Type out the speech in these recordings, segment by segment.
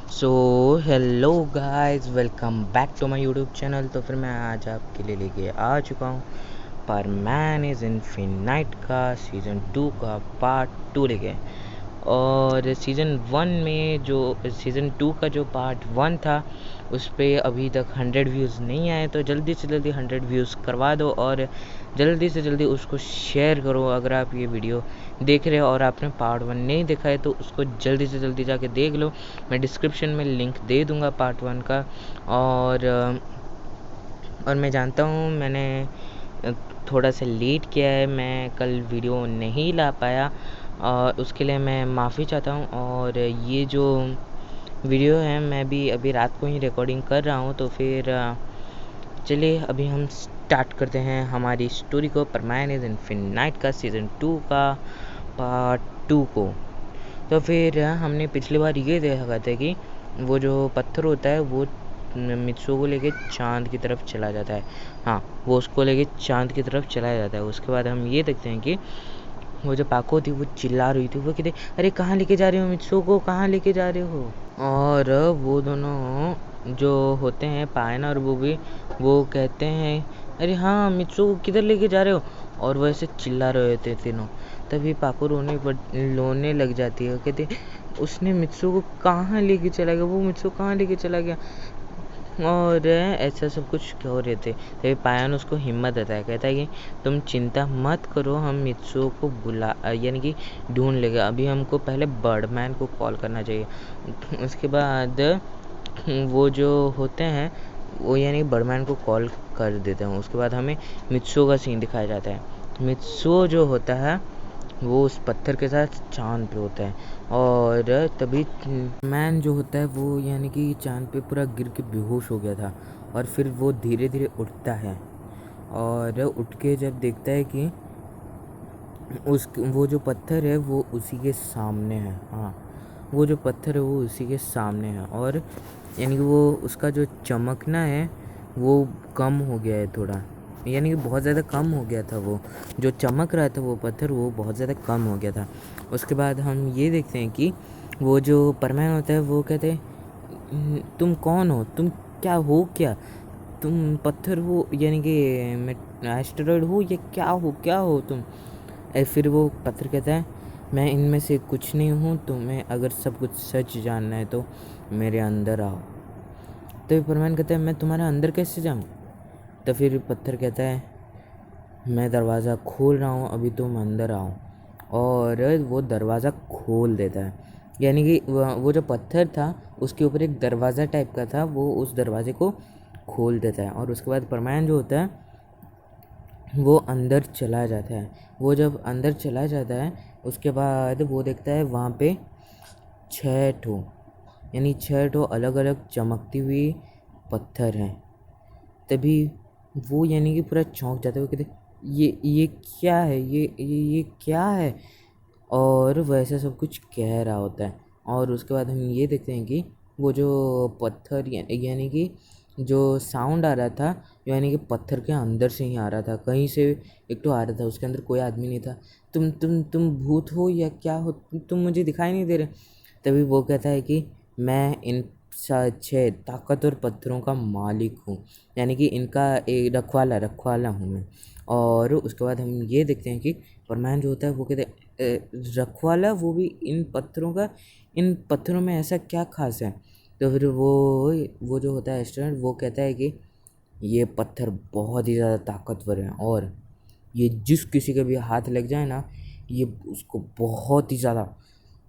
So hello guys, welcome back to my YouTube channel. तो फिर मैं आज आपके लिए लेके आ चुका हूँ पर मैन इज़ इनफिनाइट का सीज़न 2 का पार्ट 2 लेके। और सीज़न 2 का जो पार्ट 1 था उस पे अभी तक 100 व्यूज़ नहीं आए, तो जल्दी से जल्दी 100 व्यूज़ करवा दो और जल्दी से जल्दी उसको शेयर करो। अगर आप ये वीडियो देख रहे हो और आपने पार्ट 1 नहीं देखा है तो उसको जल्दी से जल्दी जाके देख लो। मैं डिस्क्रिप्शन में लिंक दे दूँगा पार्ट 1 का। और मैं जानता हूँ मैंने थोड़ा सा लेट किया है, मैं कल वीडियो नहीं ला पाया और उसके लिए मैं माफ़ी चाहता हूँ। और ये जो वीडियो है मैं भी अभी रात को ही रिकॉर्डिंग कर रहा हूँ, तो फिर चलिए अभी हम स्टार्ट करते हैं हमारी स्टोरी को, परमानेंट इज़ इनफिनाइट का सीज़न 2 का पार्ट 2 को। तो फिर हमने पिछली बार ये देखा था कि वो जो पत्थर होता है वो मित्सुओ को लेके चाँद की तरफ चला जाता है। हाँ, वो उसको लेके चाँद की तरफ चला जाता है। उसके बाद हम ये देखते हैं कि वो जो पाको थी वो चिल्ला रही थी, वो कहते अरे कहाँ लेके जा रहे हो मित्सुओ को, कहाँ लेके जा रहे हो। और वो दोनों जो होते हैं पायन और वो कहते हैं अरे हाँ मित्सुओ को किधर लेके जा रहे हो। और वो ऐसे चिल्ला रहे होते तीनों। तभी पाको रोने लग जाती है, कहते उसने मित्सुओ को कहाँ लेके चला गया, वो मित्सुओ कहाँ लेके चला गया। और ऐसा सब कुछ कह रहे थे। तभी पायन उसको हिम्मत देता है, कहता है कि तुम चिंता मत करो, हम मित्सुओ को यानी कि ढूंढ लेंगे। अभी हमको पहले बर्डमैन को कॉल करना चाहिए। उसके बाद वो जो होते हैं वो यानी बर्डमैन को कॉल कर देते हैं। उसके बाद हमें मित्सुओ का सीन दिखाया जाता है। मित्सुओ जो होता है वो उस पत्थर के साथ चाँद पे होता है। और तभी मैन जो होता है वो यानी कि चाँद पे पूरा गिर के बेहोश हो गया था। और फिर वो धीरे धीरे उठता है और उठ के जब देखता है कि वो जो पत्थर है वो उसी के सामने है। हाँ, वो जो पत्थर है वो उसी के सामने है। और यानी कि वो उसका जो चमकना है वो कम हो गया है थोड़ा, यानी कि बहुत ज़्यादा कम हो गया था। वो जो चमक रहा था वो पत्थर वो बहुत ज़्यादा कम हो गया था। उसके बाद हम ये देखते हैं कि वो जो परमैन होता है वो कहते हैं तुम कौन हो, तुम क्या हो, क्या तुम पत्थर हो यानी कि एस्टेरॉयड हो या क्या हो तुम। फिर वो पत्थर कहता है मैं इनमें से कुछ नहीं हूँ, तुम्हें अगर सब कुछ सच जानना है तो मेरे अंदर आओ। तो परमान कहता है मैं तुम्हारे अंदर कैसे जाऊँ। तो फिर पत्थर कहता है मैं दरवाज़ा खोल रहा हूँ, अभी तुम अंदर आओ। और वो दरवाज़ा खोल देता है, यानी कि वो जो पत्थर था उसके ऊपर एक दरवाज़ा टाइप का था, वो उस दरवाजे को खोल देता है। और उसके बाद परमान जो होता है वो अंदर चला जाता है। वो जब अंदर चला जाता है उसके बाद वो देखता है वहाँ पे 6 यानी 6 अलग अलग चमकती हुई पत्थर हैं। तभी वो यानी कि पूरा चौंक जाता है। वो कहते ये क्या है, ये क्या है। और वैसा सब कुछ कह रहा होता है। और उसके बाद हम ये देखते हैं कि वो जो पत्थर यानी कि जो साउंड आ रहा था यानी कि पत्थर के अंदर से ही आ रहा था, कहीं से एक तो आ रहा था, उसके अंदर कोई आदमी नहीं था। तुम भूत हो या क्या हो, तुम मुझे दिखाई नहीं दे रहे। तभी वो कहता है कि मैं इन 6 ताकतवर पत्थरों का मालिक हूँ, यानी कि इनका एक रखवाला हूँ मैं। और उसके बाद हम ये देखते हैं कि परमान जो होता है वो कहते हैं रखवाला, वो भी इन पत्थरों का, इन पत्थरों में ऐसा क्या खास है। तो फिर वो जो होता है स्टूडेंट वो कहता है कि ये पत्थर बहुत ही ज़्यादा ताकतवर हैं और ये जिस किसी के भी हाथ लग जाए ना ये उसको बहुत ही ज़्यादा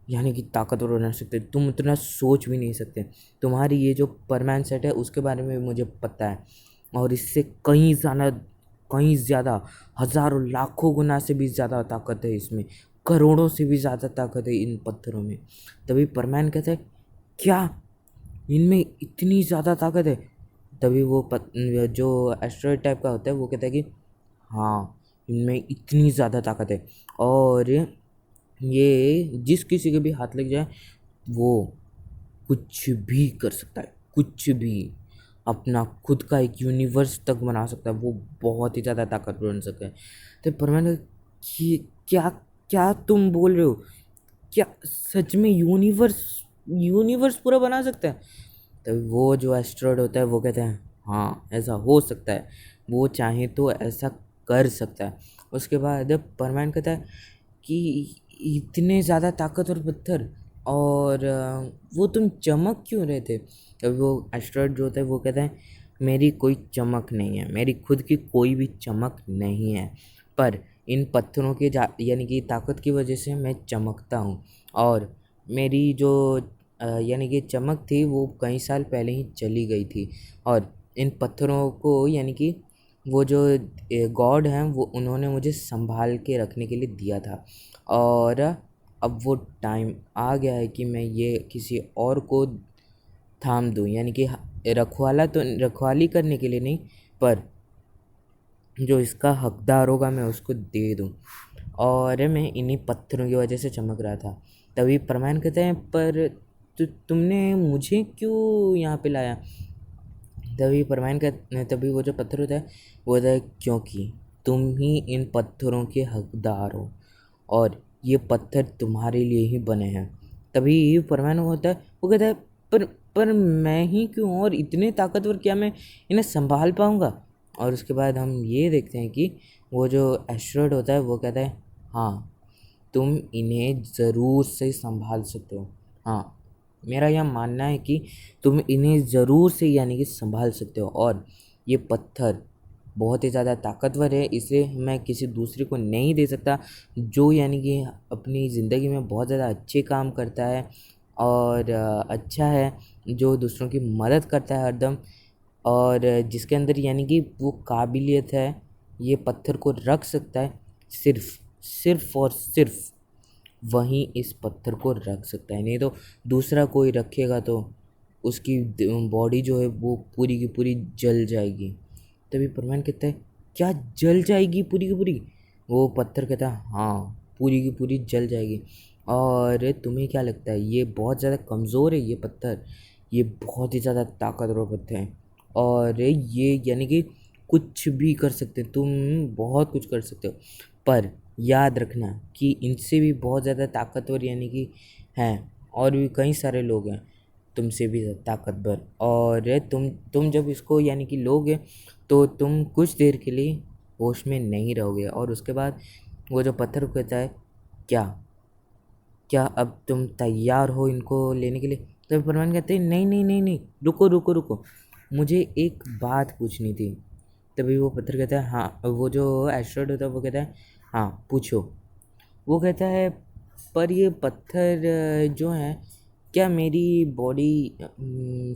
यानी कि ताकतवर बना सकते, तुम उतना सोच भी नहीं सकते। तुम्हारी ये जो परमान सेट है उसके बारे में मुझे पता है, और इससे कहीं ज़्यादा हज़ारों लाखों गुना से भी ज़्यादा ताकत है इसमें, करोड़ों से भी ज़्यादा ताकत है इन पत्थरों में। तभी परमान कहता है क्या इनमें इतनी ज़्यादा ताकत है। तभी जो एस्ट्रॉयड टाइप का होता है वो कहता है कि हाँ इनमें इतनी ज़्यादा ताकत है और ये जिस किसी के भी हाथ लग जाए वो कुछ भी कर सकता है, कुछ भी अपना खुद का एक यूनिवर्स तक बना सकता है, वो बहुत ही ज़्यादा ताकतवर बन सकता है। तो परमानेंट कि क्या क्या तुम बोल रहे हो, क्या सच में यूनिवर्स यूनिवर्स पूरा बना सकता है। तभी वो जो एस्ट्रॉयड होता है वो कहता है हाँ ऐसा हो सकता है, वो चाहे तो ऐसा कर सकता है। उसके बाद परमानेंट कहता है कि इतने ज़्यादा ताकतवर पत्थर, और वो तुम चमक क्यों रहे थे। तभी वो एस्ट्रॉयड जो होता है वो कहता है मेरी कोई चमक नहीं है, मेरी खुद की कोई भी चमक नहीं है, पर इन पत्थरों के यानी कि ताकत की वजह से मैं चमकता हूँ। और मेरी जो यानी कि चमक थी वो कई साल पहले ही चली गई थी, और इन पत्थरों को यानी कि वो जो गॉड हैं वो उन्होंने मुझे संभाल के रखने के लिए दिया था, और अब वो टाइम आ गया है कि मैं ये किसी और को थाम दूँ, यानी कि रखवाली करने के लिए नहीं, पर जो इसका हकदार होगा मैं उसको दे दूँ। और मैं इन्हीं पत्थरों की वजह से चमक रहा था। तभी परमानेंट कहते हैं पर तुमने मुझे क्यों यहाँ पे लाया। तभी वो जो पत्थर होता है वो होता है क्योंकि तुम ही इन पत्थरों के हकदार हो, और ये पत्थर तुम्हारे लिए ही बने हैं। तभी परमानेंट होता है वो कहता है पर पर मैं ही क्यों, और इतने ताकतवर, क्या मैं इन्हें संभाल पाऊँगा। और उसके बाद हम ये देखते हैं कि वो जो एस्ट्रॉयड होता है वो कहता है हाँ तुम इन्हें ज़रूर से संभाल सकते हो। हाँ मेरा यह मानना है कि तुम इन्हें ज़रूर से यानी कि संभाल सकते हो, और ये पत्थर बहुत ही ज़्यादा ताकतवर है, इसे मैं किसी दूसरे को नहीं दे सकता जो यानी कि अपनी ज़िंदगी में बहुत ज़्यादा अच्छे काम करता है, और अच्छा है, जो दूसरों की मदद करता है हरदम, और जिसके अंदर यानी कि वो काबिलियत है ये पत्थर को रख सकता है। सिर्फ और सिर्फ वहीं इस पत्थर को रख सकता है, नहीं तो दूसरा कोई रखेगा तो उसकी बॉडी जो है वो पूरी की पूरी जल जाएगी। तभी परमानेंट कहता है क्या जल जाएगी पूरी की पूरी। वो पत्थर कहता है हाँ पूरी की पूरी जल जाएगी। और तुम्हें क्या लगता है ये बहुत ज़्यादा कमज़ोर है ये पत्थर, ये बहुत ही ज़्यादा ताकतवर पत्थर है, और ये यानी कि कुछ भी कर सकते हो, तुम बहुत कुछ कर सकते हो, पर याद रखना कि इनसे भी बहुत ज़्यादा ताकतवर यानी कि हैं, और भी कई सारे लोग हैं तुमसे भी ताकतवर, और तुम जब इसको यानी कि लोगे तो तुम कुछ देर के लिए होश में नहीं रहोगे। और उसके बाद वो जो पत्थर कहता है क्या क्या अब तुम तैयार हो इनको लेने के लिए। तब परमान कहते हैं नहीं नहीं नहीं नहीं, रुको रुको रुको, मुझे एक बात पूछनी थी। तभी वो पत्थर कहता है हाँ, वो जो एस्ट्रॉयड होता है वो कहता है हाँ पूछो। वो कहता है पर ये पत्थर जो है क्या मेरी बॉडी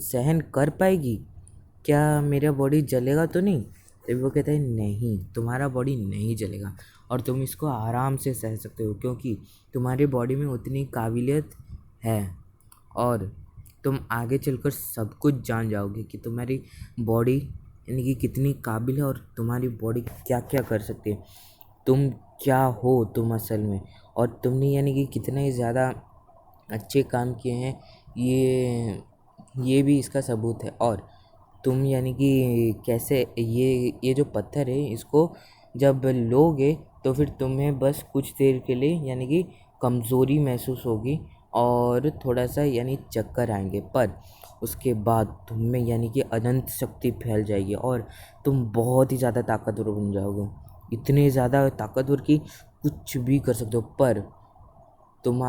सहन कर पाएगी, क्या मेरा बॉडी जलेगा तो नहीं। तभी वो कहता है नहीं तुम्हारा बॉडी नहीं जलेगा, और तुम इसको आराम से सह सकते हो क्योंकि तुम्हारी बॉडी में उतनी काबिलियत है, और तुम आगे चलकर सब कुछ जान जाओगे कि तुम्हारी बॉडी यानी कि कितनी काबिल है, और तुम्हारी बॉडी क्या क्या कर सकती है, तुम क्या हो तुम असल में, और तुमने यानी कि कितने ज़्यादा अच्छे काम किए हैं ये भी इसका सबूत है। और तुम यानी कि कैसे ये जो पत्थर है इसको जब लोगे तो फिर तुम्हें बस कुछ देर के लिए यानी कि कमज़ोरी महसूस होगी और थोड़ा सा यानी चक्कर आएंगे, पर उसके बाद तुम में यानी कि अनंत शक्ति फैल जाएगी और तुम बहुत ही ज़्यादा ताकतवर बन जाओगे, इतने ज़्यादा ताकतवर कि कुछ भी कर सकते हो। पर तुम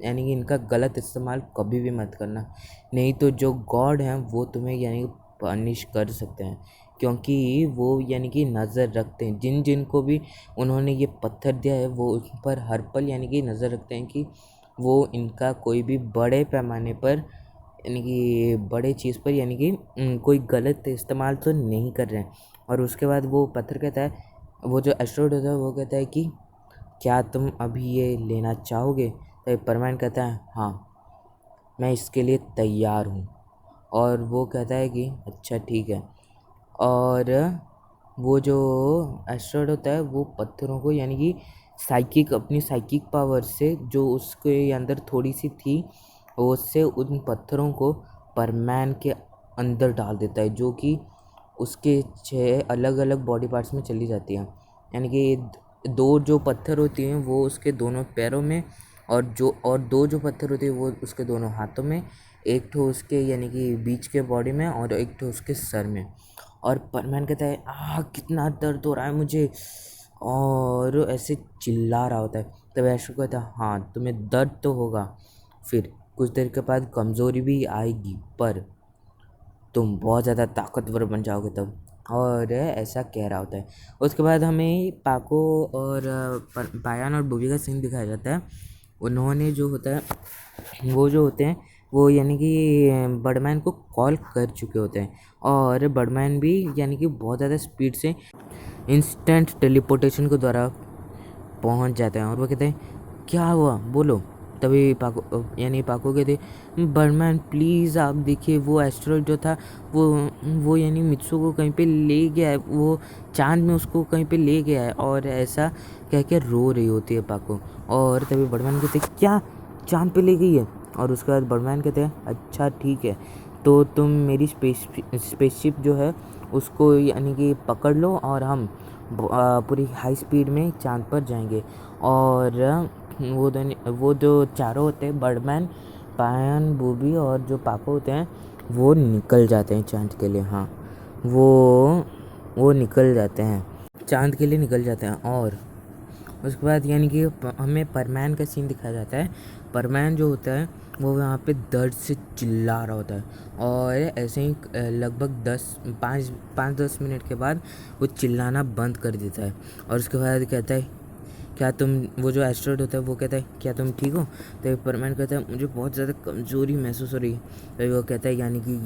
यानी कि इनका गलत इस्तेमाल कभी भी मत करना, नहीं तो जो गॉड हैं वो तुम्हें यानी कि पनिश कर सकते हैं, क्योंकि वो यानी कि नज़र रखते हैं जिन जिन को भी उन्होंने ये पत्थर दिया है, वो उस पर हर पल यानी कि नज़र रखते हैं कि वो इनका कोई भी बड़े पैमाने पर यानी कि बड़े चीज़ पर यानी कि कोई गलत इस्तेमाल तो नहीं कर रहे हैं। और उसके बाद वो पत्थर कहता है, वो जो एस्ट्रॉयड होता है वो कहता है कि क्या तुम अभी ये लेना चाहोगे। तो परमानेंट कहता है हाँ मैं इसके लिए तैयार हूँ, और वो कहता है कि अच्छा ठीक है। और वो जो एस्ट्रॉयड होता है वो पत्थरों को यानी कि अपनी साइकिक पावर से जो उसके अंदर थोड़ी सी थी उससे उन पत्थरों को परमैन के अंदर डाल देता है, जो कि उसके 6 अलग अलग बॉडी पार्ट्स में चली जाती हैं, यानी कि 2 जो पत्थर होती हैं वो उसके दोनों पैरों में और दो जो पत्थर होते हैं वो उसके दोनों हाथों में, एक ठो उसके यानी कि बीच के बॉडी में और एक ठो उसके सर में। और परमैन कहता है कितना दर्द हो रहा है मुझे, और ऐसे चिल्ला रहा होता है। तब ऐशो कहता है हाँ तुम्हें दर्द तो होगा, फिर कुछ देर के बाद कमज़ोरी भी आएगी, पर तुम बहुत ज़्यादा ताकतवर बन जाओगे तब। और ऐसा कह रहा होता है। उसके बाद हमें पाको और पायान और बूबी का सीन दिखाया जाता है। उन्होंने जो होता है वो जो होते हैं वो यानी कि बर्डमैन को कॉल कर चुके होते हैं, और बर्डमैन भी यानी कि बहुत ज़्यादा स्पीड से इंस्टेंट टेलीपोर्टेशन के द्वारा पहुंच जाते हैं। और वो कहते हैं क्या हुआ बोलो। तभी पाको कहते बर्डमैन प्लीज़ आप देखिए वो एस्ट्रॉयड जो था वो यानी मित्सु को कहीं पे ले गया है, वो चांद में उसको कहीं पे ले गया है, और ऐसा कह के रो रही होती है पाको। और तभी बर्डमैन कहते क्या चांद पे ले गई है। और उसके बाद बर्डमैन कहते हैं अच्छा ठीक है, तो तुम मेरी स्पेसशिप जो है उसको यानी कि पकड़ लो और हम पूरी हाई स्पीड में चांद पर जाएंगे। और वो जो चारों होते हैं बर्डमैन, पायन, बूबी और जो पापा होते हैं वो निकल जाते हैं चांद के लिए। हाँ वो निकल जाते हैं चांद के लिए निकल जाते हैं। और उसके बाद यानी कि हमें परमैन का सीन दिखाया जाता है। परमैन जो होता है वो वहाँ पे दर्द से चिल्ला रहा होता है, और ऐसे ही लगभग 5-10 मिनट के बाद वो चिल्लाना बंद कर देता है। और उसके बाद कहता है क्या तुम, वो जो एस्ट्रॉयड होता है वो कहता है क्या तुम ठीक हो। तो परमैन कहता है मुझे बहुत ज़्यादा कमज़ोरी महसूस हो रही है। तो वो कहता है यानी कि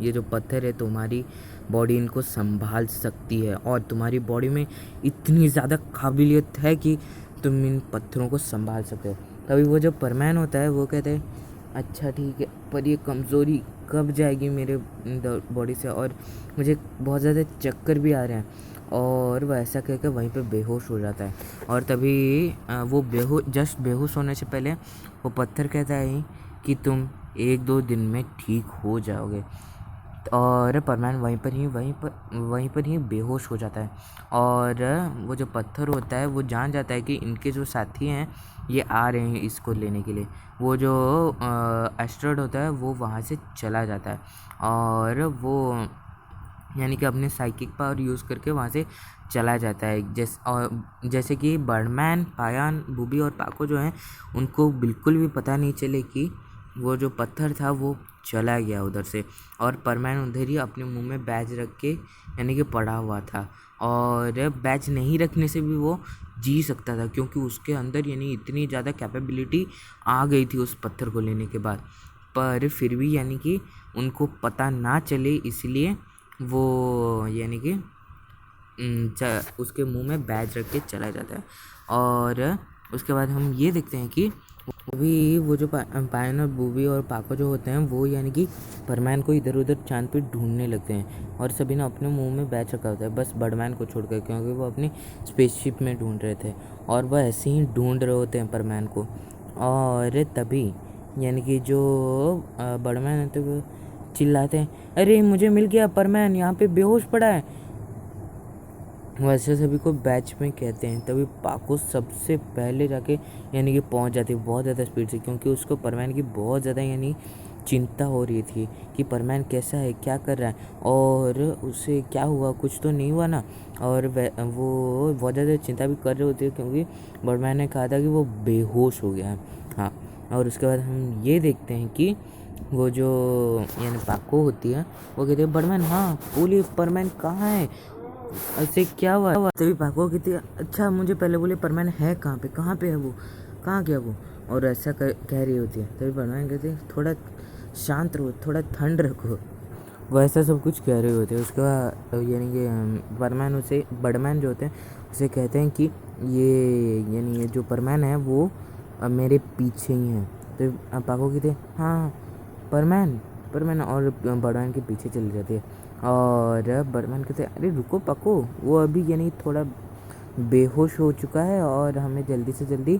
ये जो पत्थर है तुम्हारी बॉडी इनको संभाल सकती है, और तुम्हारी बॉडी में इतनी ज़्यादा काबिलियत है कि तुम इन पत्थरों को संभाल सकते हो। तभी वो जो परमैन होता है वो कहता है अच्छा ठीक है, पर ये कमज़ोरी कब जाएगी मेरे बॉडी से, और मुझे बहुत ज़्यादा चक्कर भी आ रहे हैं। और वह ऐसा कह के वहीं पे बेहोश हो जाता है। और तभी वो बेहोश होने से पहले वो पत्थर कहता है कि तुम 1-2 दिन में ठीक हो जाओगे। और परमैन वहीं पर ही बेहोश हो जाता है। और वो जो पत्थर होता है वो जान जाता है कि इनके जो साथी हैं ये आ रहे हैं इसको लेने के लिए। वो जो एस्ट्रॉयड होता है वो वहाँ से चला जाता है, और वो यानी कि अपने साइकिक पावर यूज़ करके वहाँ से चला जाता है। जैसे कि बर्डमैन, पायान, बूबी और पाको जो हैं उनको बिल्कुल भी पता नहीं चले कि वो जो पत्थर था वो चला गया उधर से। और परमैन उधर ही अपने मुंह में बैज रख के यानी कि पड़ा हुआ था, और बैज नहीं रखने से भी वो जी सकता था, क्योंकि उसके अंदर यानी इतनी ज़्यादा कैपेबिलिटी आ गई थी उस पत्थर को लेने के बाद। पर फिर भी यानी कि उनको पता ना चले इसलिए वो यानी कि उसके मुंह में बैज रख के चला जाता है। और उसके बाद हम ये देखते हैं कि वो जो पायन और बूबी और पाको जो होते हैं वो यानी कि परमैन को इधर उधर चांद पे ढूंढने लगते हैं, और सभी ने अपने मुंह में बैच रखा होता है बस बर्डमैन को छोड़कर, क्योंकि वो अपनी स्पेसशिप में ढूंढ रहे थे। और वह ऐसे ही ढूंढ रहे होते हैं परमैन को। और तभी यानी कि जो बर्डमैन होते वो चिल्लाते हैं अरे मुझे मिल गया परमैन, यहाँ पे बेहोश पड़ा है। वैसे सभी को बैच में कहते हैं। तभी पाको सबसे पहले जाके यानी कि पहुंच जाती है बहुत ज़्यादा स्पीड से, क्योंकि उसको परमैन की बहुत ज़्यादा यानी चिंता हो रही थी कि परमैन कैसा है, क्या कर रहा है, और उसे क्या हुआ, कुछ तो नहीं हुआ ना। और वो बहुत ज़्यादा चिंता भी कर रहे होते हैं, क्योंकि बर्डमैन ने कहा था कि वो बेहोश हो गया है। हाँ, और उसके बाद हम ये देखते हैं कि वो जो यानी पाको होती है वो कहती है बर्डमैन हाँ बोलिए परमैन कहाँ है, ऐसे क्या हुआ। तभी पाको कहती है अच्छा मुझे पहले बोले परमैन है कहाँ पे है वो, कहाँ गया वो, और ऐसा कह रही होती है। तभी बर्डमैन कहते हैं थोड़ा शांत रहो, थोड़ा ठंड रखो, वैसा सब कुछ कह रहे होते हैं। उसके बाद यानी कि बर्डमैन जो होते हैं उसे कहते हैं कि ये जो परमैन है वो मेरे पीछे ही है। तो पाको कहते हैं हाँ परमैन और बर्डमैन के पीछे चली जाती है। और बर्डमैन कहते हैं अरे रुको पाको, वो अभी यानी थोड़ा बेहोश हो चुका है और हमें जल्दी से जल्दी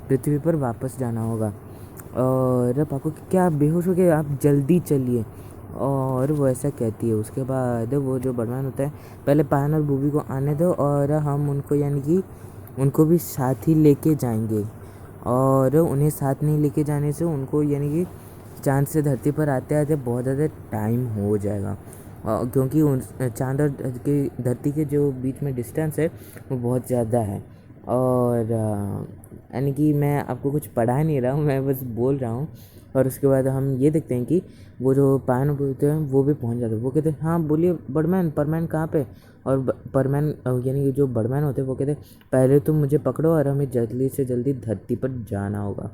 पृथ्वी पर वापस जाना होगा। और पाको क्या बेहोश हो गए, आप जल्दी चलिए, और वो ऐसा कहती है। उसके बाद वो जो बर्डमैन होता है पहले पायन और बूबी को आने दो, और हम उनको यानी कि उनको भी साथ ही लेके जाएंगे। और उन्हें साथ नहीं लेके जाने से उनको यानी कि चाँद से धरती पर आते-आते बहुत ज़्यादा टाइम हो जाएगा। क्योंकि उन चाँद और धरती के जो बीच में डिस्टेंस है वो बहुत ज़्यादा है। और यानी कि मैं आपको कुछ पढ़ा नहीं रहा हूँ, मैं बस बोल रहा हूँ। और उसके बाद हम ये देखते हैं कि वो जो पायन बोलते हैं वो भी पहुँच जाते हैं। वो कहते हैं हाँ बोलिए बर्डमैन, परमैन कहाँ पे? और परमैन यानी कि जो बर्डमैन होते हैं वो कहते हैं पहले तुम मुझे पकड़ो और हमें जल्दी से जल्दी धरती पर जाना होगा।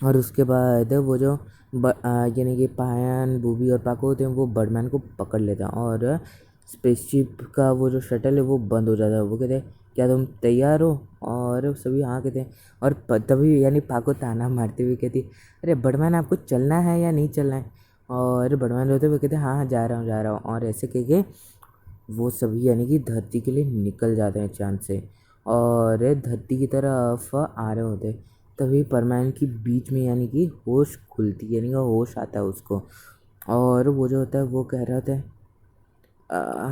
और उसके बाद वो जो यानी कि पायन, बूबी और पाको होते हैं वो बर्डमैन को पकड़ लेते हैं और स्पेसशिप का वो जो शटल है वो बंद हो जाता है। वो कहते हैं क्या तुम तैयार हो? और सभी हाँ कहते हैं। और तभी यानी पाको ताना मारते हुए कहती अरे बर्डमैन आपको चलना है या नहीं चलना है? और बर्डमैन होते हुए कहते हाँ हाँ जा रहा हूँ जा रहा हूँ। और ऐसे कह के वो सभी यानी कि धरती के लिए निकल जाते हैं चाँद से और धरती की तरफ आ रहे होते हैं। तभी परमानेंट की बीच में यानी कि होश खुलती है, यानी कि होश आता है उसको। और वो जो होता है वो कह रहा होता है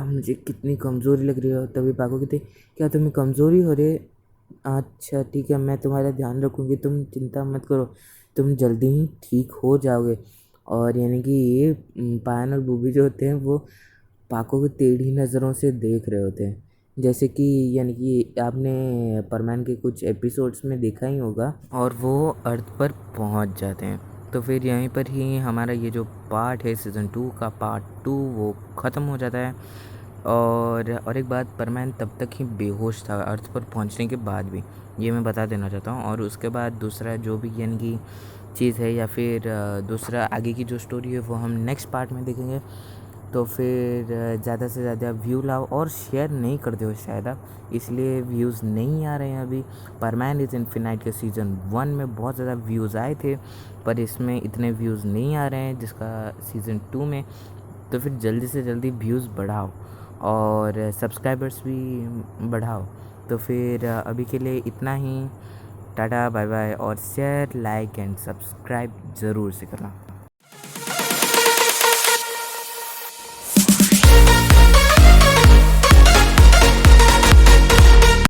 मुझे कितनी कमज़ोरी लग रही है। तभी पाको कहते क्या तुम्हें कमज़ोरी हो रही है? अच्छा ठीक है, मैं तुम्हारा ध्यान रखूँगी, तुम चिंता मत करो, तुम जल्दी ही ठीक हो जाओगे। और यानी कि ये पायन और बूबी जो होते हैं वो पाको को टेढ़ी नज़रों से देख रहे होते हैं। जैसे कि यानी कि आपने परमान के कुछ एपिसोड्स में देखा ही होगा। और वो अर्थ पर पहुंच जाते हैं। तो फिर यहीं पर ही हमारा ये जो पार्ट है सीज़न 2 का पार्ट 2 वो ख़त्म हो जाता है। और एक बात, परमान तब तक ही बेहोश था अर्थ पर पहुंचने के बाद भी, ये मैं बता देना चाहता हूँ। और उसके बाद दूसरा जो भी यानी कि चीज़ है या फिर दूसरा आगे की जो स्टोरी है वो हम नेक्स्ट पार्ट में देखेंगे। तो फिर ज़्यादा से ज़्यादा व्यू लाओ और शेयर नहीं करते हो शायद आप, इसलिए व्यूज़ नहीं आ रहे हैं अभी। परमैन इज़ इन्फिनाइट के सीज़न 1 में बहुत ज़्यादा व्यूज़ आए थे, पर इसमें इतने व्यूज़ नहीं आ रहे हैं जिसका सीज़न 2 में। तो फिर जल्दी से जल्दी व्यूज़ बढ़ाओ और सब्सक्राइबर्स भी बढ़ाओ। तो फिर अभी के लिए इतना ही। Tata bye bye. और शेयर, लाइक एंड सब्सक्राइब ज़रूर से करना।